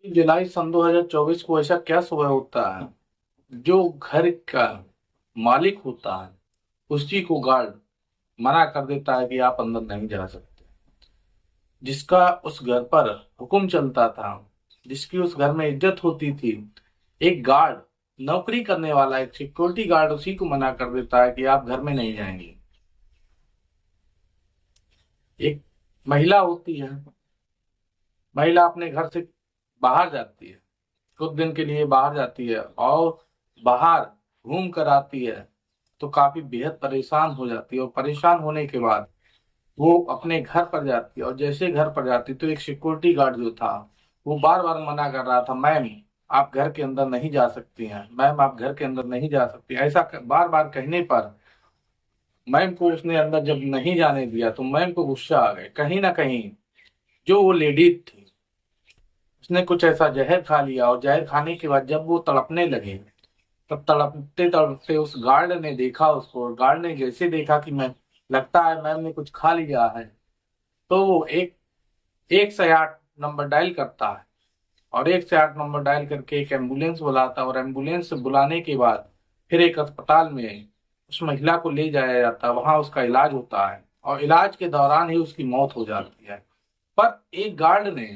जुलाई सन 2024 को ऐसा क्या सुबह होता है जो घर का मालिक होता है उसी को गार्ड मना कर देता है कि आप अंदर नहीं जा सकते। जिसका उस घर पर हुक्म चलता था, जिसकी उस घर में इज्जत होती थी, एक गार्ड, नौकरी करने वाला एक सिक्योरिटी गार्ड उसी को मना कर देता है कि आप घर में नहीं जाएंगे। एक महिला होती है, महिला अपने घर से बाहर जाती है, कुछ दिन के लिए बाहर जाती है और बाहर घूम कर आती है तो काफी बेहद परेशान हो जाती है। और परेशान होने के बाद वो अपने घर पर जाती है और जैसे घर पर जाती तो एक सिक्योरिटी गार्ड जो था वो बार बार मना कर रहा था, मैम आप घर के अंदर नहीं जा सकती हैं, मैम आप घर के अंदर नहीं जा सकती। ऐसा बार बार कहने पर मैम को उसने अंदर जब नहीं जाने दिया तो मैम को गुस्सा आ गया। कहीं ना कहीं जो वो लेडी थी उसने कुछ ऐसा जहर खा लिया और जहर खाने के बाद जब वो तड़पने लगे तब तड़पते तड़पते उस गार्ड ने देखा उसको, और गार्ड ने जैसे देखा कि मैं लगता है मैम ने कुछ खा लिया है, तो वो 108 नंबर डायल करता है और 108 नंबर डायल करके एक एम्बुलेंस बुलाता है और एम्बुलेंस बुलाने के बाद फिर एक अस्पताल में उस महिला को ले जाया जाता है। वहां उसका इलाज होता है और इलाज के दौरान ही उसकी मौत हो जाती है। पर एक गार्ड ने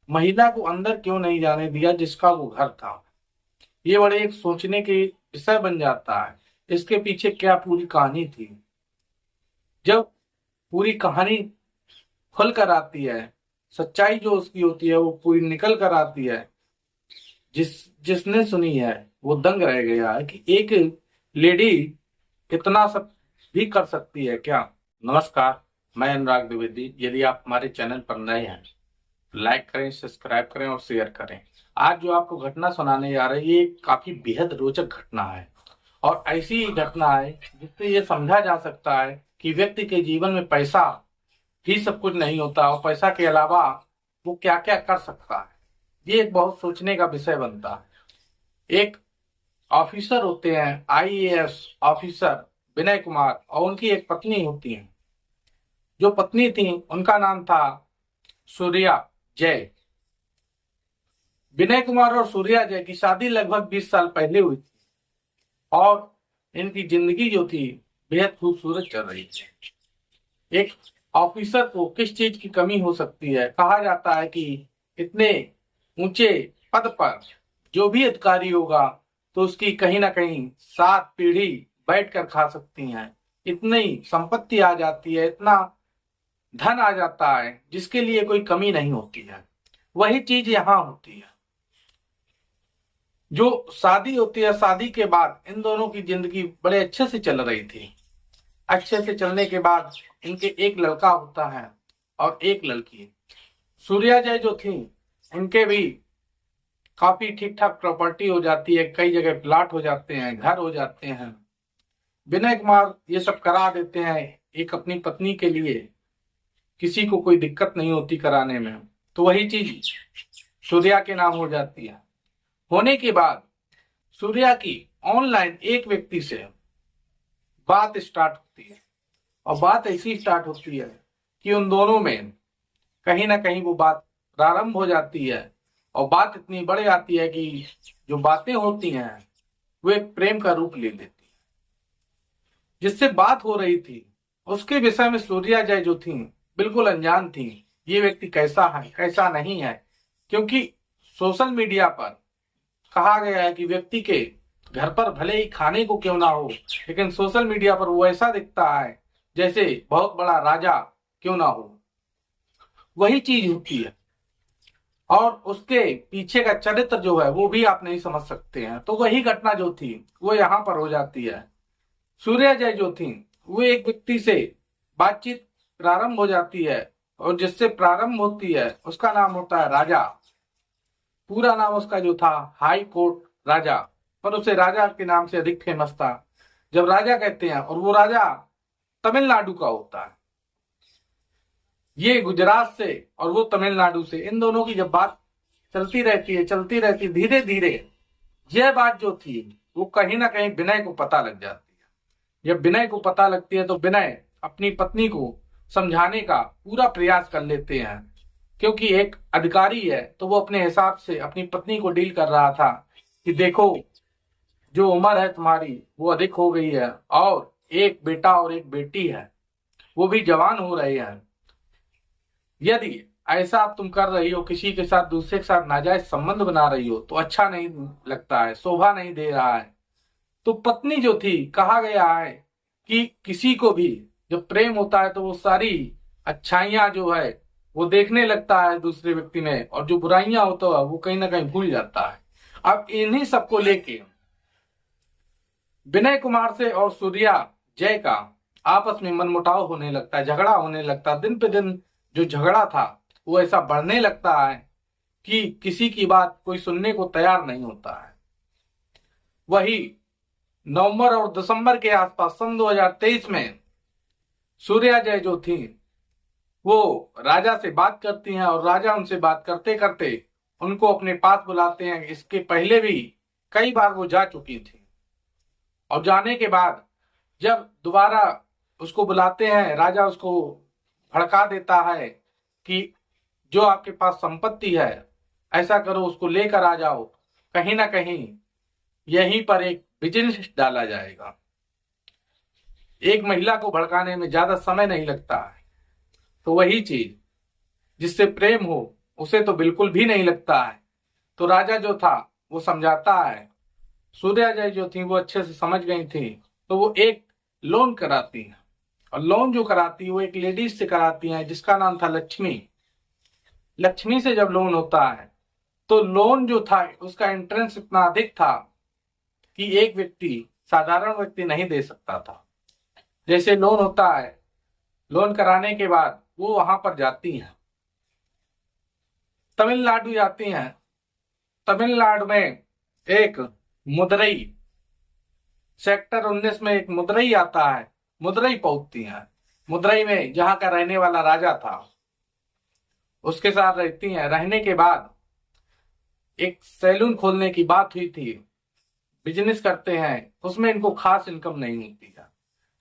महिला को अंदर क्यों नहीं जाने दिया जिसका वो घर था? ये बड़े एक सोचने के विषय बन जाता है। इसके पीछे क्या पूरी कहानी थी? जब पूरी कहानी खुल कर आती है, सच्चाई जो उसकी होती है वो पूरी निकल कर आती है, जिसने सुनी है वो दंग रह गया है कि एक लेडी इतना सब भी कर सकती है क्या। नमस्कार, मैं अनुराग द्विवेदी। यदि आप हमारे चैनल पर नए हैं लाइक करें, सब्सक्राइब करें और शेयर करें। आज जो आपको घटना सुनाने जा रही है ये काफी बेहद रोचक घटना है और ऐसी घटना है जिससे ये समझा जा सकता है कि व्यक्ति के जीवन में पैसा ही सब कुछ नहीं होता और पैसा के अलावा वो क्या क्या कर सकता है। ये एक बहुत सोचने का विषय बनता है। एक ऑफिसर होते हैं, आईएएस ऑफिसर विनय कुमार, और उनकी एक पत्नी होती है। जो पत्नी थी उनका नाम था सूर्या जय। विनय कुमार और सूर्या जय की शादी लगभग 20 साल पहले हुई थी और इनकी जिंदगी जो थी बेहद खूबसूरत चल रही थी। एक ऑफिसर को किस चीज की कमी हो सकती है? कहा जाता है कि इतने ऊंचे पद पर जो भी अधिकारी होगा तो उसकी कहीं ना कहीं 7 पीढ़ी बैठ कर खा सकती हैं। इतनी संपत्ति आ जाती है, इतना धन आ जाता है जिसके लिए कोई कमी नहीं होती है। वही चीज यहाँ होती है। जो शादी होती है, शादी के बाद इन दोनों की जिंदगी बड़े अच्छे से चल रही थी। अच्छे से चलने के बाद इनके एक लड़का होता है और एक लड़की। सूर्या जय जो थी इनके भी काफी ठीक ठाक प्रॉपर्टी हो जाती है, कई जगह प्लाट हो जाते हैं, घर हो जाते हैं। विनय कुमार ये सब करा देते हैं एक अपनी पत्नी के लिए, किसी को कोई दिक्कत नहीं होती कराने में। तो वही चीज सूर्या के नाम हो जाती है। होने के बाद सूर्या की ऑनलाइन एक व्यक्ति से बात स्टार्ट होती है और बात ऐसी स्टार्ट होती है कि उन दोनों में कहीं ना कहीं वो बात प्रारंभ हो जाती है और बात इतनी बढ़ जाती है कि जो बातें होती हैं वो एक प्रेम का रूप ले लेती है। जिससे बात हो रही थी उसके विषय में सूर्या जय जो थी बिल्कुल अनजान थी, ये व्यक्ति कैसा है कैसा नहीं है। क्योंकि सोशल मीडिया पर कहा गया है कि व्यक्ति के घर पर भले ही खाने को क्यों ना हो, लेकिन सोशल मीडिया पर वो ऐसा दिखता है जैसे बहुत बड़ा राजा क्यों ना हो। वही चीज होती है और उसके पीछे का चरित्र जो है वो भी आप नहीं समझ सकते हैं। तो वही घटना जो थी वो यहाँ पर हो जाती है। सूर्या जय जो थी वो एक व्यक्ति से बातचीत प्रारंभ हो जाती है और जिससे प्रारंभ होती है उसका नाम होता है राजा। पूरा नाम उसका जो था हाई कोर्ट राजा, पर उसे राजा के नाम से अधिक फेमस था। जब राजा कहते हैं, और वो राजा तमिलनाडु का होता है, ये गुजरात से और वो तमिलनाडु से। इन दोनों की जब बात चलती रहती धीरे धीरे यह बात जो थी वो कहीं ना कहीं विनय को पता लग जाती है। जब विनय को पता लगती है तो विनय अपनी पत्नी को समझाने का पूरा प्रयास कर लेते हैं क्योंकि एक अधिकारी है तो वो अपने हिसाब से अपनी पत्नी को डील कर रहा था कि देखो, जो उम्र है तुम्हारी वो अधिक हो गई है और एक बेटा और एक बेटी है, वो भी जवान हो रहे हैं। यदि ऐसा तुम कर रही हो, किसी के साथ, दूसरे के साथ नाजायज संबंध बना रही हो, तो अच्छा नहीं लगता है, शोभा नहीं दे रहा है। तो पत्नी जो थी, कहा गया है कि किसी को भी जब प्रेम होता है तो वो सारी अच्छाइयां जो है वो देखने लगता है दूसरे व्यक्ति में, और जो बुराइयां होता है वो कहीं ना कहीं भूल जाता है। अब इन्हीं सबको लेके विनय कुमार से और सूर्या जय का आपस में मनमुटाव होने लगता है, झगड़ा होने लगता है। दिन पे दिन जो झगड़ा था वो ऐसा बढ़ने लगता है कि किसी की बात कोई सुनने को तैयार नहीं होता है। वही नवंबर और दिसंबर के आसपास सन 2023 में सूर्या जय जो थी वो राजा से बात करती हैं, और राजा उनसे बात करते करते उनको अपने पास बुलाते हैं। इसके पहले भी कई बार वो जा चुकी थी, और जाने के बाद जब दोबारा उसको बुलाते हैं, राजा उसको भड़का देता है कि जो आपके पास संपत्ति है ऐसा करो, उसको लेकर आ जाओ, कहीं ना कहीं यहीं पर एक बिजनेस डाला जाएगा। एक महिला को भड़काने में ज्यादा समय नहीं लगता है, तो वही चीज जिससे प्रेम हो उसे तो बिल्कुल भी नहीं लगता है। तो राजा जो था वो समझाता है, सूर्या जय जो थी वो अच्छे से समझ गई थी, तो वो एक लोन कराती है, और लोन जो कराती है वो एक लेडीज से कराती है जिसका नाम था लक्ष्मी। लक्ष्मी से जब लोन होता है तो लोन जो था उसका इंटरेस्ट इतना अधिक था कि एक व्यक्ति, साधारण व्यक्ति नहीं दे सकता था। जैसे लोन होता है, लोन कराने के बाद वो वहां पर जाती हैं, तमिलनाडु जाती हैं। तमिलनाडु में एक मुदरई, सेक्टर 19 में एक मुदरई आता है, मुदरई पहुंचती हैं। मुदरई में जहां का रहने वाला राजा था उसके साथ रहती हैं। रहने के बाद एक सैलून खोलने की बात हुई थी, बिजनेस करते हैं, उसमें इनको खास इनकम नहीं होती है।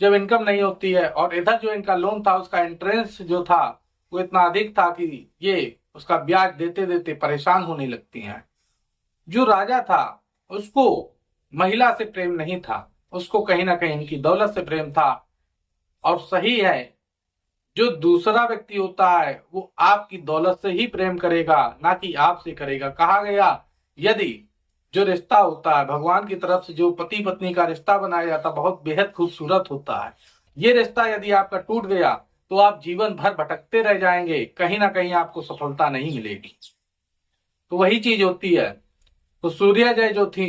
जब इनकम नहीं होती है और इधर जो इनका लोन था उसका इंटरेस्ट जो था वो इतना अधिक था कि ये उसका ब्याज देते देते परेशान होने लगती हैं। जो राजा था उसको महिला से प्रेम नहीं था, उसको कहीं ना कहीं इनकी दौलत से प्रेम था। और सही है, जो दूसरा व्यक्ति होता है वो आपकी दौलत से ही प्रेम करेगा, ना कि आपसे करेगा। कहा गया, यदि जो रिश्ता होता है भगवान की तरफ से, जो पति पत्नी का रिश्ता बनाया जाता है, बहुत बेहद खूबसूरत होता है। ये रिश्ता यदि आपका टूट गया तो आप जीवन भर भटकते रह जाएंगे, कहीं ना कहीं आपको सफलता नहीं मिलेगी। तो वही चीज होती है। तो सूर्या जय जो थी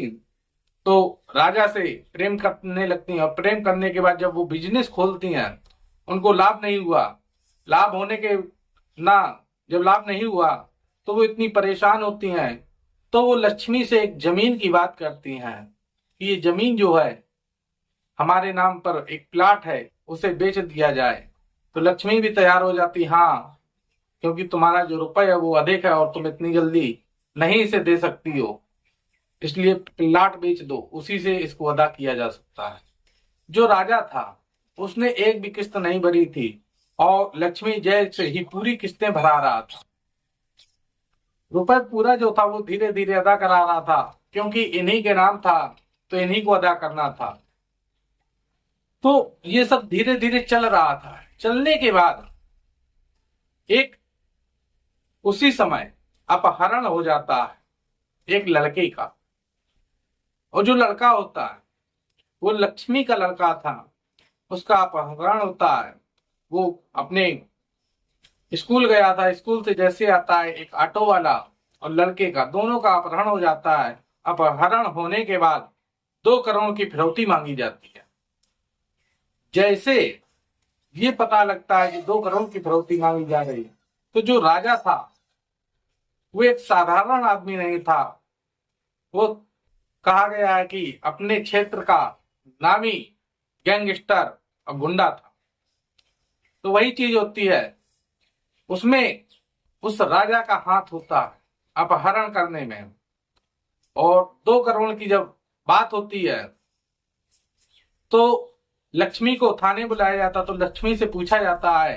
तो राजा से प्रेम करने लगती हैं, और प्रेम करने के बाद जब वो बिजनेस खोलती हैं उनको लाभ नहीं हुआ। लाभ होने के ना जब लाभ नहीं हुआ तो वो इतनी परेशान होती हैं, तो वो लक्ष्मी से एक जमीन की बात करती हैं कि ये जमीन जो है हमारे नाम पर एक प्लाट है, उसे बेच दिया जाए। तो लक्ष्मी भी तैयार हो जाती, हाँ, क्योंकि तुम्हारा जो रुपए है वो अधिक है और तुम इतनी जल्दी नहीं इसे दे सकती हो, इसलिए प्लाट बेच दो, उसी से इसको अदा किया जा सकता है। जो राजा था उसने एक भी किस्त नहीं भरी थी, और लक्ष्मी जय से ही पूरी किस्तें भरा रहा था। रुपए पूरा जो था वो धीरे धीरे अदा करा रहा था, क्योंकि इन्हीं के नाम था तो इन्हीं को अदा करना था। तो ये सब धीरे धीरे चल रहा था। चलने के बाद एक उसी समय अपहरण हो जाता है एक लड़के का, और जो लड़का होता है वो लक्ष्मी का लड़का था। उसका अपहरण होता है। वो अपने स्कूल गया था, स्कूल से जैसे आता है एक ऑटो वाला और लड़के का, दोनों का अपहरण हो जाता है। अपहरण होने के बाद 2 करोड़ की फिरौती मांगी जाती है। जैसे ये पता लगता है कि 2 करोड़ की फिरौती मांगी जा रही है, तो जो राजा था वो एक साधारण आदमी नहीं था, वो कहा गया है कि अपने क्षेत्र का नामी गैंगस्टर और गुंडा था। तो वही चीज होती है, उसमें उस राजा का हाथ होता है अपहरण करने में। और 2 करोड़ की जब बात होती है तो लक्ष्मी को थाने बुलाया जाता, तो लक्ष्मी से पूछा जाता है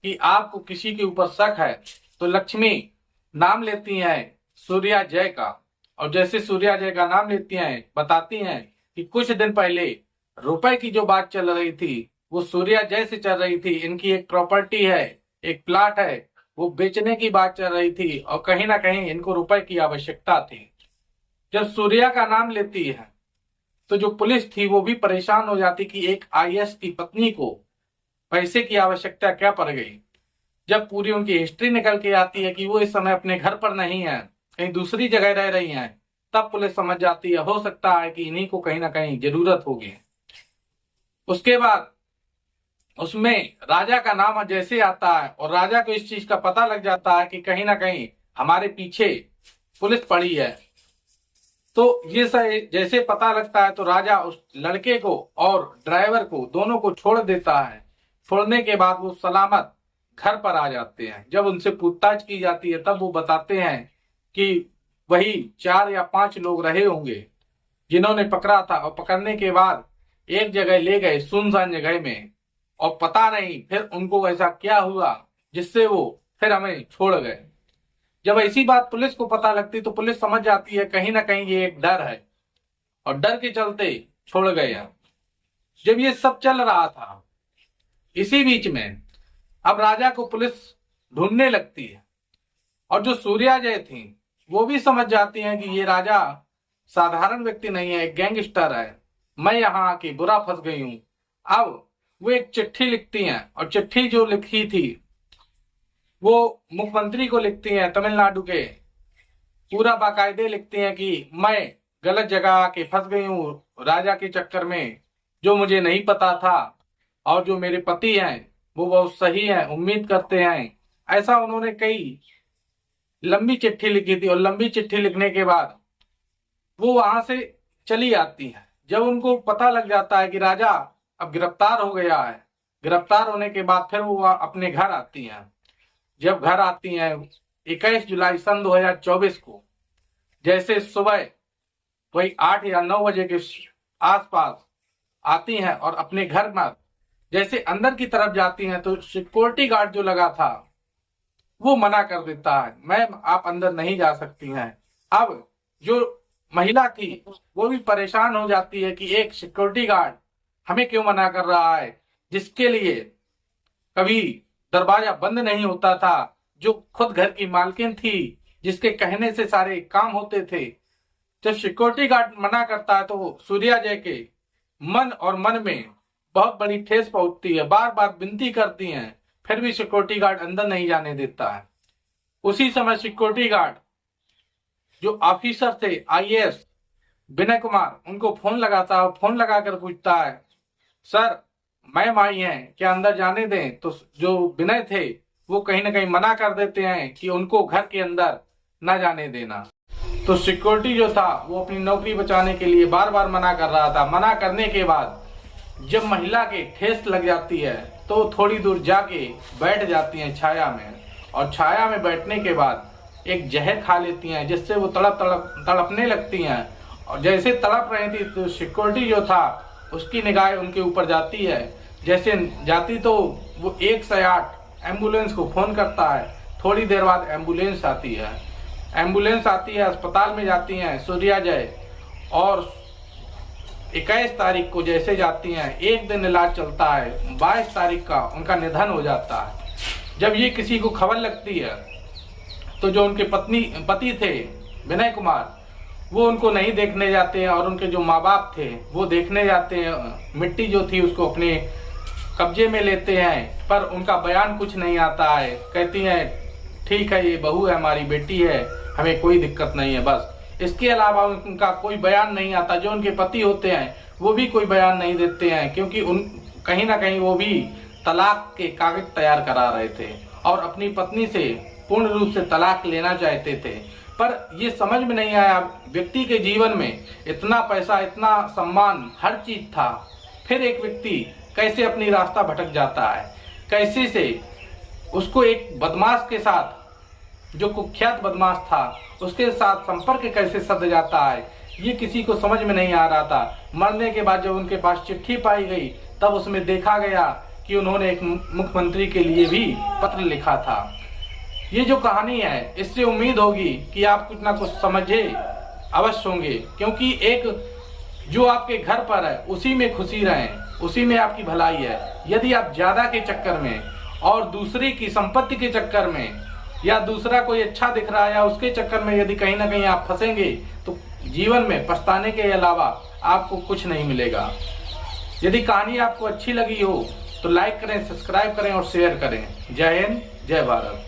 कि आपको किसी के ऊपर शक है तो लक्ष्मी नाम लेती हैं सूर्या जय का, और जैसे सूर्या जय का नाम लेती हैं बताती हैं कि कुछ दिन पहले रुपए की जो बात चल रही थी वो सूर्या जय से चल रही थी। इनकी एक प्रॉपर्टी है, एक प्लाट है, वो बेचने की बात चल रही थी और कहीं ना कहीं इनको रुपए की आवश्यकता थी। जब सूर्या का नाम लेती है तो जो पुलिस थी वो भी परेशान हो जाती कि एक आईएएस की पत्नी को पैसे की आवश्यकता क्या पड़ गई। जब पूरी उनकी हिस्ट्री निकल के आती है कि वो इस समय अपने घर पर नहीं है, कहीं दूसरी जगह रह रही हैं, तब पुलिस समझ जाती है हो सकता है कि इन्हीं को कहीं ना कहीं जरूरत होगी। उसके बाद उसमें राजा का नाम जैसे आता है और राजा को इस चीज का पता लग जाता है कि कहीं ना कहीं हमारे पीछे पुलिस पड़ी है, तो ये जैसे पता लगता है तो राजा उस लड़के को और ड्राइवर को दोनों को छोड़ देता है। छोड़ने के बाद वो सलामत घर पर आ जाते हैं। जब उनसे पूछताछ की जाती है तब वो बताते हैं कि वही 4 या 5 लोग रहे होंगे जिन्होंने पकड़ा था, और पकड़ने के बाद एक जगह ले गए सुनसान जगह में, और पता नहीं फिर उनको ऐसा क्या हुआ जिससे वो फिर हमें छोड़ गए। जब ऐसी बात पुलिस को पता लगती तो पुलिस समझ जाती है कहीं ना कहीं ये एक डर है, और डर के चलते छोड़ गए हैं। जब ये सब चल रहा था इसी बीच में अब राजा को पुलिस ढूंढने लगती है, और जो सूर्या जय थी वो भी समझ जाती हैं कि ये राजा साधारण व्यक्ति नहीं है, एक गैंगस्टर है, मैं यहाँ आके बुरा फंस गई हूं। अब वो एक चिट्ठी लिखती हैं, और चिट्ठी जो लिखी थी वो मुख्यमंत्री को लिखती हैं तमिलनाडु के, पूरा बाकायदे लिखती हैं कि मैं गलत जगह आके फंस गई हूँ राजा के चक्कर में, जो मुझे नहीं पता था, और जो मेरे पति हैं वो बहुत सही हैं, उम्मीद करते हैं। ऐसा उन्होंने कई लंबी चिट्ठी लिखी थी, और लंबी चिट्ठी लिखने के बाद वो वहां से चली आती है। जब उनको पता लग जाता है कि राजा अब गिरफ्तार हो गया है, गिरफ्तार होने के बाद फिर वो अपने घर आती हैं। जब घर आती हैं 21 जुलाई सन 2024 को, जैसे सुबह वही 8 या 9 बजे के आसपास आती हैं, और अपने घर में जैसे अंदर की तरफ जाती हैं तो सिक्योरिटी गार्ड जो लगा था वो मना कर देता है, मैम आप अंदर नहीं जा सकती हैं। अब जो महिला थी वो भी परेशान हो जाती है कि एक सिक्योरिटी गार्ड हमें क्यों मना कर रहा है, जिसके लिए कभी दरवाजा बंद नहीं होता था, जो खुद घर की मालकिन थी, जिसके कहने से सारे काम होते थे। जब सिक्योरिटी गार्ड मना करता है तो सूर्या जय के मन और मन में बहुत बड़ी ठेस पहुंचती है, बार बार विनती करती हैं, फिर भी सिक्योरिटी गार्ड अंदर नहीं जाने देता है। उसी समय सिक्योरिटी गार्ड जो ऑफिसर थे आईएएस विनय कुमार, उनको फोन लगाता है, फोन लगाकर पूछता है सर मैम आई हैं, क्या अंदर जाने दें। तो जो विनय थे वो कहीं ना कहीं मना कर देते हैं कि उनको घर के अंदर न जाने देना। तो सिक्योरिटी जो था वो अपनी नौकरी बचाने के लिए बार बार मना कर रहा था। मना करने के बाद जब महिला के ठेस लग जाती है तो थोड़ी दूर जाके बैठ जाती हैं छाया में, और छाया में बैठने के बाद एक जहर खा लेती हैं, जिससे वो तड़पने लगती हैं। और जैसे तड़प रही थी तो सिक्योरिटी जो था उसकी निगाह उनके ऊपर जाती है। जैसे जाती तो वो 108 एम्बुलेंस को फोन करता है। थोड़ी देर बाद एम्बुलेंस आती है, अस्पताल में जाती हैं सूर्या जय, और 21 तारीख को जैसे जाती हैं, एक दिन इलाज चलता है, 22 तारीख का उनका निधन हो जाता है। जब ये किसी को खबर लगती है तो जो उनके पति थे विनय कुमार, वो उनको नहीं देखने जाते हैं, और उनके जो माँ बाप थे वो देखने जाते हैं। मिट्टी जो थी उसको अपने कब्जे में लेते हैं, पर उनका बयान कुछ नहीं आता है। कहती हैं ठीक है ये बहू है, हमारी बेटी है, हमें कोई दिक्कत नहीं है, बस इसके अलावा उनका कोई बयान नहीं आता। जो उनके पति होते हैं वो भी कोई बयान नहीं देते हैं, क्योंकि कहीं ना कहीं वो भी तलाक के कागज तैयार करा रहे थे और अपनी पत्नी से पूर्ण रूप से तलाक लेना चाहते थे। पर ये समझ में नहीं आया, व्यक्ति के जीवन में इतना पैसा, इतना सम्मान, हर चीज था, फिर एक व्यक्ति कैसे अपनी रास्ता भटक जाता है, कैसे से उसको एक बदमाश के साथ, जो कुख्यात बदमाश था, उसके साथ संपर्क कैसे सध जाता है, ये किसी को समझ में नहीं आ रहा था। मरने के बाद जब उनके पास चिट्ठी पाई गई तब उसमें देखा गया कि उन्होंने एक मुख्यमंत्री के लिए भी पत्र लिखा था। ये जो कहानी है इससे उम्मीद होगी कि आप कुछ ना कुछ समझे अवश्य होंगे, क्योंकि एक जो आपके घर पर है उसी में खुशी रहें, उसी में आपकी भलाई है। यदि आप ज्यादा के चक्कर में और दूसरे की संपत्ति के चक्कर में या दूसरा कोई अच्छा दिख रहा है या उसके चक्कर में यदि कहीं ना कहीं आप फंसेंगे तो जीवन में पछताने के अलावा आपको कुछ नहीं मिलेगा। यदि कहानी आपको अच्छी लगी हो तो लाइक करें, सब्सक्राइब करें और शेयर करें। जय हिंद, जय भारत।